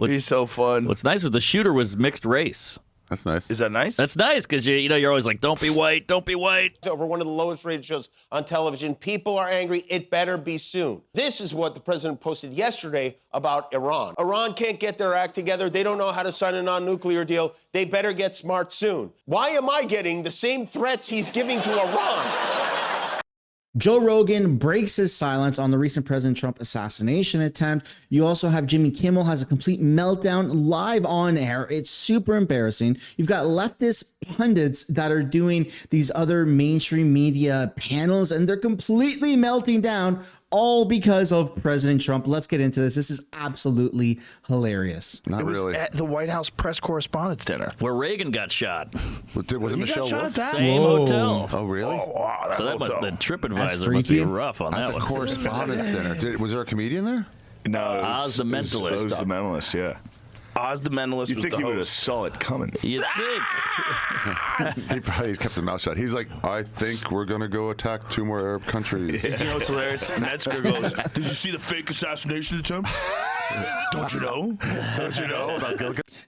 He's so fun. What's nice was the shooter was mixed race. That's nice. Is that nice? That's nice because you're always like, don't be white, don't be white. Over one of the lowest rated shows on television. People are angry. It better be soon. This is what the president posted yesterday about Iran. Iran can't get their act together. They don't know how to sign a non-nuclear deal. They better get smart soon. Why am I getting the same threats he's giving to Iran? Joe Rogan breaks his silence on the recent President Trump assassination attempt. You also have Jimmy Kimmel has a complete meltdown live on air. It's super embarrassing. You've got leftist pundits that are doing these other mainstream media panels, and they're completely melting down, all because of President Trump. Let's get into this. This is absolutely hilarious. Not really. At the White House press correspondence dinner. Where Reagan got shot. Was it Michelle shot Wolf? at that? Same hotel. Oh, really? Oh, wow, So that must hotel. the TripAdvisor must freaky. be rough on At that the one. correspondence dinner. Was there a comedian there? No, it was, Oz the Mentalist. It was the mentalist, yeah. Oz the Mentalist You was think the he would have host. saw it coming? You think? He probably kept his mouth shut. He's like, I think we're going to go attack 2 more Arab countries. You know what's hilarious? Metzger goes, did you see the fake assassination attempt? Don't you know? Don't you know?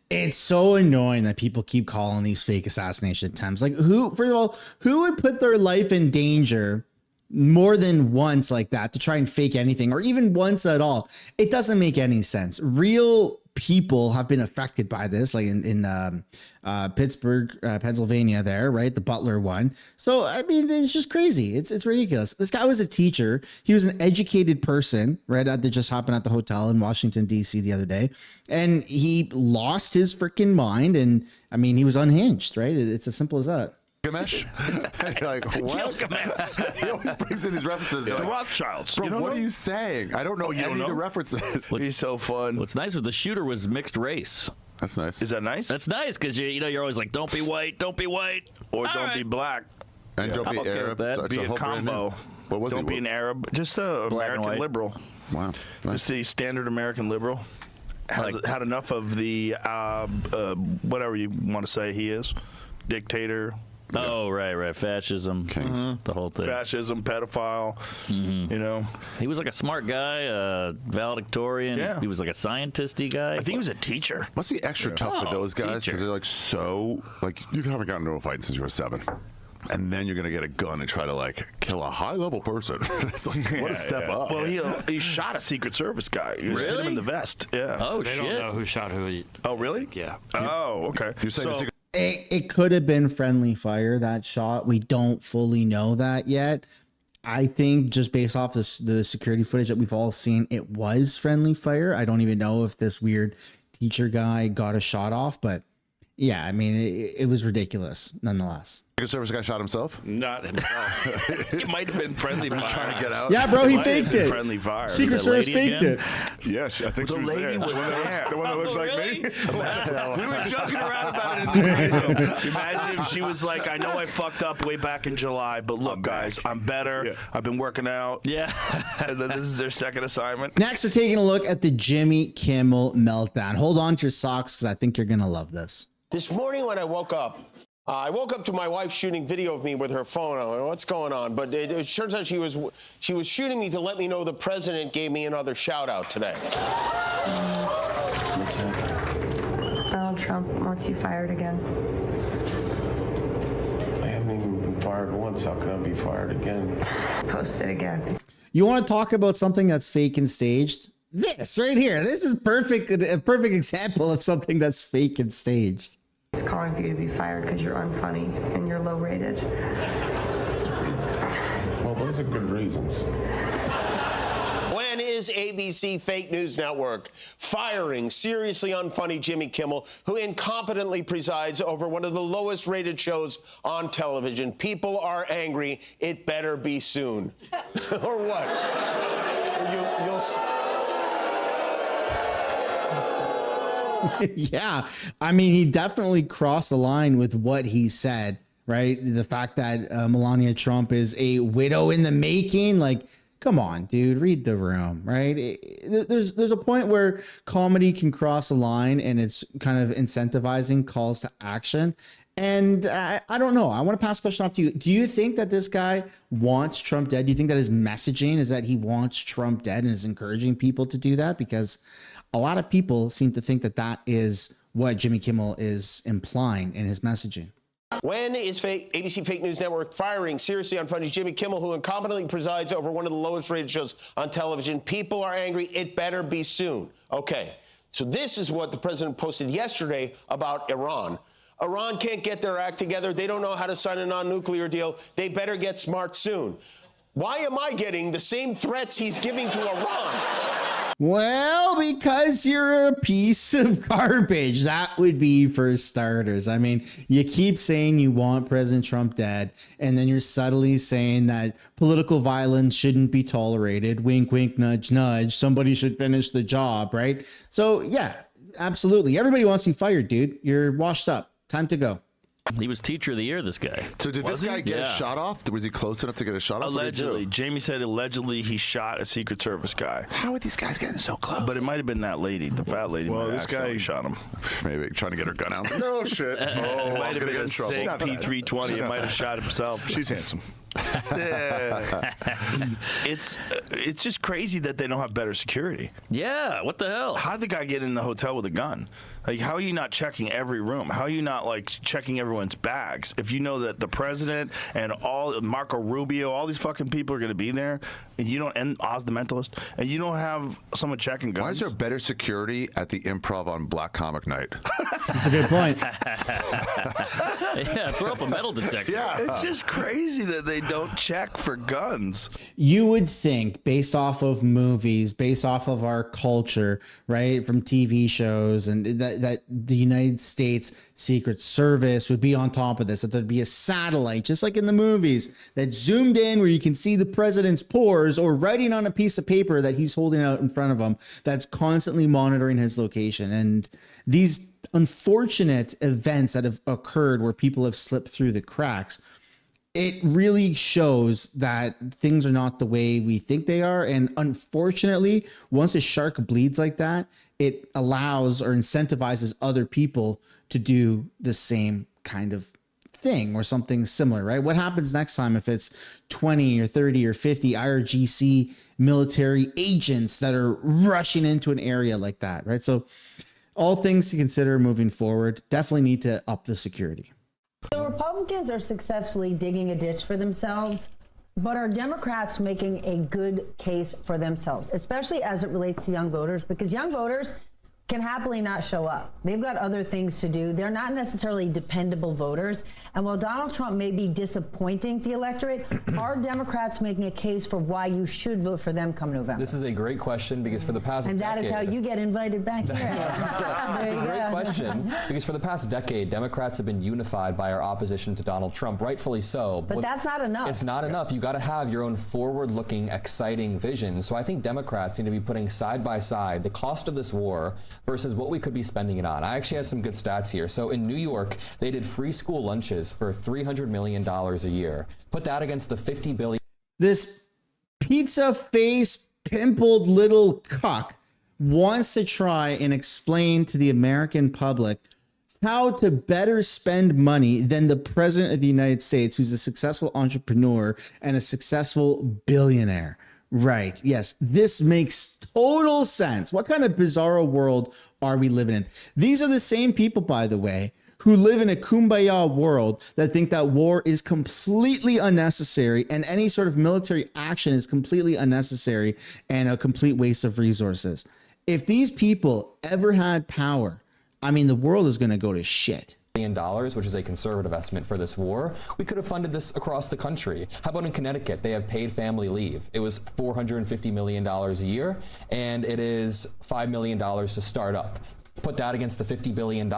It's so annoying that people keep calling these fake assassination attempts. Like, who, first of all, who would put their life in danger more than once like that to try and fake anything, or even once at all? It doesn't make any sense. Real people have been affected by this, like in Pittsburgh, Pennsylvania there, right? The Butler one. So, I mean, it's just crazy. It's ridiculous. This guy was a teacher. He was an educated person, right? That just happened at the hotel in Washington, D.C. the other day. And he lost his freaking mind. And I mean, he was unhinged, right? It's as simple as that. Gamesh? You're like, what? He always brings in his references. The Rothschilds. Bro, You don't what know? are you saying? I don't know any of the references. He's so fun. What's nice was the shooter was mixed race. That's nice. Is that nice? That's nice because you're always like, don't be white, don't be white. Or All don't right. be black. And don't I'm be okay with Arab. that. So it's Be a whole brand combo. name. What was Don't he? be an Arab. Just a Black and American white. liberal. Wow. Nice. Just the standard American liberal. Had enough of the whatever you want to say he is. Dictator. Oh, right. Fascism. Kings. The whole thing. Fascism, pedophile, you know. He was like a smart guy, valedictorian. Yeah. He was like a scientist-y guy. I think he was a teacher. Must be extra tough for Oh, those guys teacher. because they're like so, like, you haven't gotten into a fight since you were 7. And then you're going to get a gun and try to, like, kill a high-level person. It's like, what a step up. Well, he shot a Secret Service guy. He was hit him Really? in the vest. Yeah. Oh, They shit. don't know who shot who. Oh, really? Yeah. Oh, okay. You're saying the secret It could have been friendly fire, that shot. We don't fully know that yet. I think just based off the security footage that we've all seen, it was friendly fire. I don't even know if this weird teacher guy got a shot off, but yeah, I mean, it was ridiculous nonetheless. Service guy shot himself? Not himself. It might have been friendly fire. Trying to get out? Yeah, bro, he Might have faked been it. Friendly fire. Secret that Service lady faked again? it. Yes, I think The she was lady there. was there. The one that looks like me? We were joking around about it in the green room. Imagine if she was like, I know I fucked up way back in July, but look, guys, I'm better. Yeah. I've been working out. Yeah. And then this is their second assignment. Next, we're taking a look at the Jimmy Kimmel meltdown. Hold on to your socks because I think you're going to love this. This morning when I woke up to my wife shooting video of me with her phone. I went, what's going on? But it turns out she was shooting me to let me know the president gave me another shout out today. Donald Trump wants you fired again. I haven't even been fired once. How can I be fired again? Post it again. You want to talk about something that's fake and staged? This right here. This is a perfect example of something that's fake and staged. He's calling for you to be fired because you're unfunny and you're low rated. Well, those are good reasons. When is ABC Fake News Network firing seriously unfunny Jimmy Kimmel, who incompetently presides over one of the lowest rated shows on television? People are angry. It better be soon. Or what? Yeah, I mean, he definitely crossed the line with what he said, right? The fact that Melania Trump is a widow in the making, like, come on, dude, read the room, right? There's a point where comedy can cross a line and it's kind of incentivizing calls to action. And I don't know. I want to pass the question off to you. Do you think that this guy wants Trump dead? Do you think that his messaging is that he wants Trump dead and is encouraging people to do that? Because a lot of people seem to think that that is what Jimmy Kimmel is implying in his messaging. When is ABC Fake News Network firing seriously unfunny Jimmy Kimmel, who incompetently presides over one of the lowest rated shows on television? People are angry. It better be soon. Okay, so this is what the president posted yesterday about Iran. Iran can't get their act together. They don't know how to sign a non-nuclear deal. They better get smart soon. Why am I getting the same threats he's giving to Iran? Well, because you're a piece of garbage. That would be for starters. I mean, you keep saying you want President Trump dead, and then you're subtly saying that political violence shouldn't be tolerated. Wink, wink, nudge, nudge. Somebody should finish the job, right? So, yeah, absolutely. Everybody wants you fired, dude. You're washed up. Time to go. He was teacher of the year, this guy. So did this guy get a shot off? Was he close enough to get a shot off? Allegedly. Jamie said allegedly he shot a Secret Service guy. How are these guys getting so close? But it might have been that lady, the fat lady. Well, might this have accidentally guy shot him. Maybe trying to get her gun out. No shit. Oh, It might I'm have gonna been get a in trouble. sick P320. It might have shot himself. She's handsome. It's just crazy that they don't have better security. Yeah, what the hell? How'd the guy get in the hotel with a gun? Like, how are you not checking every room? How are you not, like, checking everyone's bags? If you know that the president and all, Marco Rubio, all these fucking people are going to be there, and you don't, and Oz the Mentalist, and you don't have someone checking guns. Why is there better security at the Improv on Black Comic Night? That's a good point. Yeah, throw up a metal detector. Yeah. It's just crazy that they don't check for guns. You would think, based off of movies, based off of our culture, right, from TV shows, and that the United States Secret Service would be on top of this, that there'd be a satellite, just like in the movies, that zoomed in where you can see the president's pores or writing on a piece of paper that he's holding out in front of him that's constantly monitoring his location. And these unfortunate events that have occurred where people have slipped through the cracks, it really shows that things are not the way we think they are. And unfortunately, once a shark bleeds like that, it allows or incentivizes other people to do the same kind of thing or something similar, right? What happens next time if it's 20 or 30 or 50 IRGC military agents that are rushing into an area like that, right? So all things to consider moving forward. Definitely need to up the security. The Republicans are successfully digging a ditch for themselves, but are Democrats making a good case for themselves, especially as it relates to young voters? Because young voters can happily not show up. They've got other things to do. They're not necessarily dependable voters. And while Donald Trump may be disappointing the electorate, are Democrats making a case for why you should vote for them come November? This is a great question because for the past and that decade, is how you get invited back here. It's a great question because for the past decade, Democrats have been unified by our opposition to Donald Trump, rightfully so. But that's not enough. It's not enough. You got to have your own forward-looking, exciting vision. So I think Democrats need to be putting side by side the cost of this war versus what we could be spending it on. I actually have some good stats here. So in New York, they did free school lunches for $300 million a year. Put that against the $50 billion. This pizza face pimpled little cuck wants to try and explain to the American public how to better spend money than the president of the United States, who's a successful entrepreneur and a successful billionaire. Right. Yes. This makes total sense. What kind of bizarro world are we living in? These are the same people, by the way, who live in a kumbaya world that think that war is completely unnecessary and any sort of military action is completely unnecessary and a complete waste of resources. If these people ever had power, I mean, the world is going to go to shit. $1 billion, which is a conservative estimate for this war. We could have funded this across the country. How about in Connecticut? They have paid family leave. It was $450 million a year, and it is $5 million to start up. Put that against the $50 billion.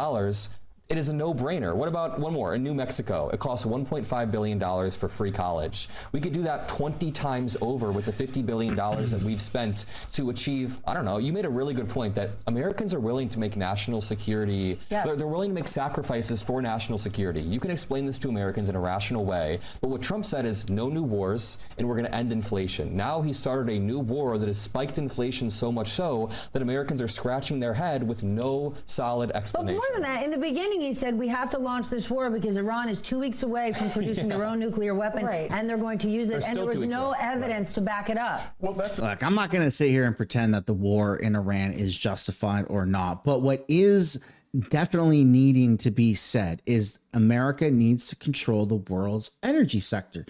It is a no-brainer. What about one more? In New Mexico, it costs $1.5 billion for free college. We could do that 20 times over with the $50 billion that we've spent to achieve, I don't know, you made a really good point that Americans are willing to make national security, they're willing to make sacrifices for national security. You can explain this to Americans in a rational way, but what Trump said is no new wars and we're going to end inflation. Now he started a new war that has spiked inflation so much so that Americans are scratching their head with no solid explanation. But more than that, in the beginning, beginning, he said we have to launch this war because Iran is 2 weeks away from producing their own nuclear weapon, and they're going to use it. And there was no evidence to back it up. Well, look, I'm not going to sit here and pretend that the war in Iran is justified or not. But what is definitely needing to be said is America needs to control the world's energy sector.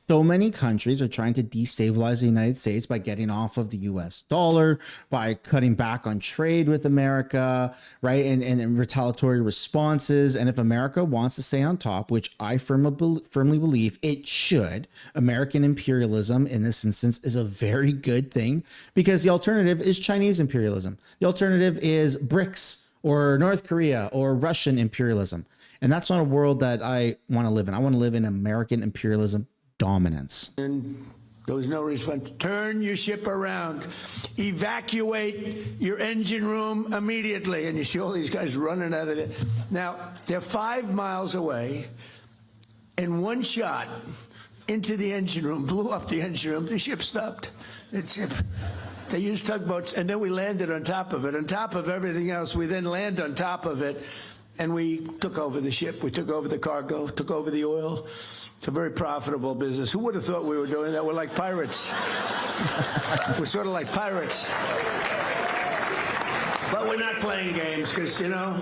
So many countries are trying to destabilize the United States by getting off of the US dollar, by cutting back on trade with America, right? And retaliatory responses. And if America wants to stay on top, which I firmly believe it should, American imperialism in this instance is a very good thing, because the alternative is Chinese imperialism. The alternative is BRICS or North Korea or Russian imperialism. And that's not a world that I want to live in. I want to live in American imperialism dominance. And there was no response. Turn your ship around. Evacuate your engine room immediately. And you see all these guys running out of there. Now, they're 5 miles away, and one shot into the engine room, blew up the engine room. The ship stopped. They used tugboats, and then we landed on top of it. On top of everything else, we then land on top of it, and we took over the ship. We took over the cargo, took over the oil. It's a very profitable business. Who would have thought we were doing that? We're like pirates. We're sort of like pirates. But we're not playing games because, you know,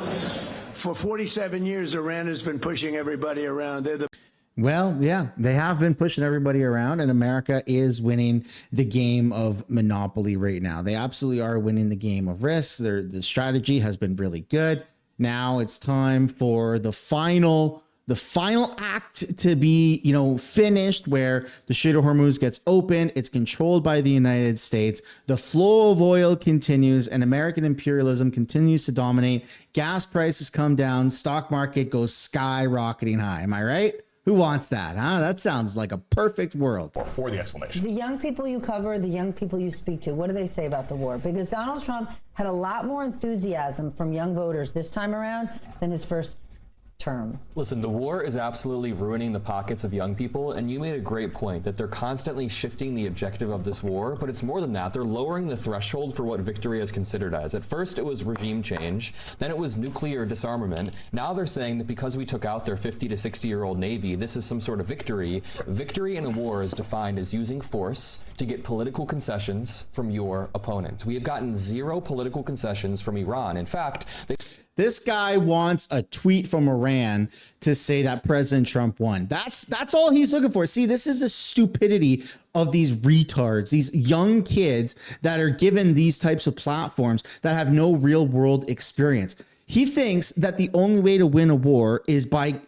for 47 years, Iran has been pushing everybody around. Well, yeah, they have been pushing everybody around, and America is winning the game of monopoly right now. They absolutely are winning the game of risks. The strategy has been really good. Now it's time for the final act to be, finished, where the Strait of Hormuz gets open. It's controlled by the United States. The flow of oil continues, and American imperialism continues to dominate. Gas prices come down. Stock market goes skyrocketing high. Am I right? Who wants that, huh? That sounds like a perfect world. For the explanation. The young people you cover, the young people you speak to, what do they say about the war? Because Donald Trump had a lot more enthusiasm from young voters this time around than his first term. Listen, the war is absolutely ruining the pockets of young people, and you made a great point that they're constantly shifting the objective of this war, but it's more than that. They're lowering the threshold for what victory is considered as. At first, it was regime change, then it was nuclear disarmament. Now they're saying that because we took out their 50 to 60-year-old Navy, this is some sort of victory. Victory in a war is defined as using force to get political concessions from your opponent. We have gotten zero political concessions from Iran. In fact, this guy wants a tweet from Iran to say that President Trump won. That's all he's looking for. See, this is the stupidity of these retards, these young kids that are given these types of platforms that have no real world experience. He thinks that the only way to win a war is by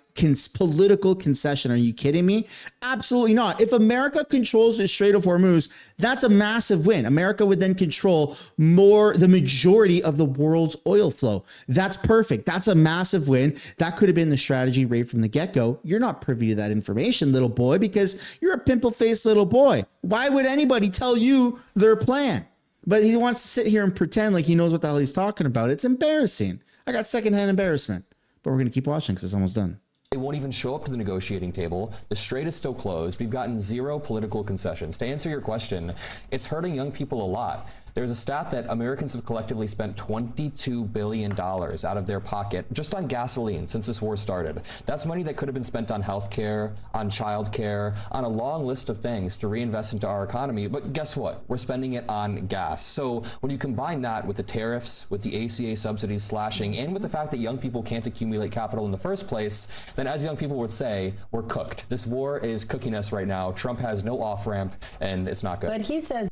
political concession. Are you kidding me? Absolutely not. If America controls the Strait of Hormuz, that's a massive win. America would then control the majority of the world's oil flow. That's perfect. That's a massive win. That could have been the strategy right from the get-go. You're not privy to that information, little boy, because you're a pimple-faced little boy. Why would anybody tell you their plan? But he wants to sit here and pretend like he knows what the hell he's talking about. It's embarrassing. I got secondhand embarrassment, but we're going to keep watching because it's almost done. They won't even show up to the negotiating table. The strait is still closed. We've gotten zero political concessions. To answer your question, it's hurting young people a lot. There's a stat that Americans have collectively spent $22 billion out of their pocket just on gasoline since this war started. That's money that could have been spent on health care, on child care, on a long list of things to reinvest into our economy. But guess what? We're spending it on gas. So when you combine that with the tariffs, with the ACA subsidies slashing, and with the fact that young people can't accumulate capital in the first place, then as young people would say, we're cooked. This war is cooking us right now. Trump has no off-ramp, and it's not good. But he says...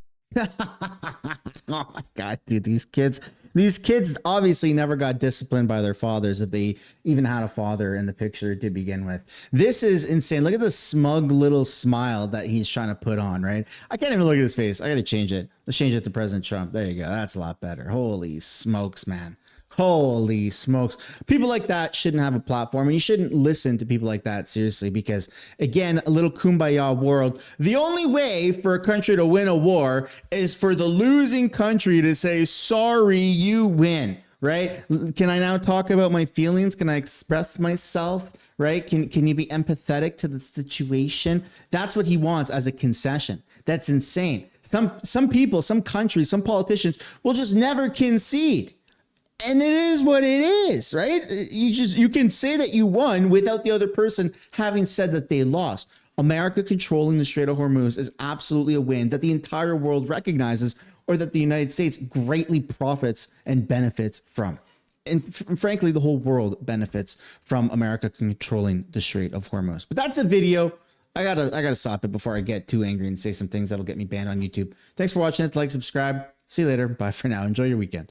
Oh my God, dude, these kids obviously never got disciplined by their fathers, if they even had a father in the picture to begin with. This is insane. Look at the smug little smile that he's trying to put on, right? I can't even look at his face. I got to change it. Let's change it to President Trump. There you go. That's a lot better. Holy smokes, man. Holy smokes. People like that shouldn't have a platform, and you shouldn't listen to people like that, seriously, because again, a little kumbaya world. The only way for a country to win a war is for the losing country to say, sorry, you win, right? Can I now talk about my feelings? Can I express myself, right? Can you be empathetic to the situation? That's what he wants as a concession. That's insane. Some people, some countries, some politicians will just never concede. And it is what it is, right? You can say that you won without the other person having said that they lost. America controlling the Strait of Hormuz is absolutely a win that the entire world recognizes, or that the United States greatly profits and benefits from. And frankly, the whole world benefits from America controlling the Strait of Hormuz. But that's a video. I gotta stop it before I get too angry and say some things that'll get me banned on YouTube. Thanks for watching it. Like, subscribe. See you later. Bye for now. Enjoy your weekend.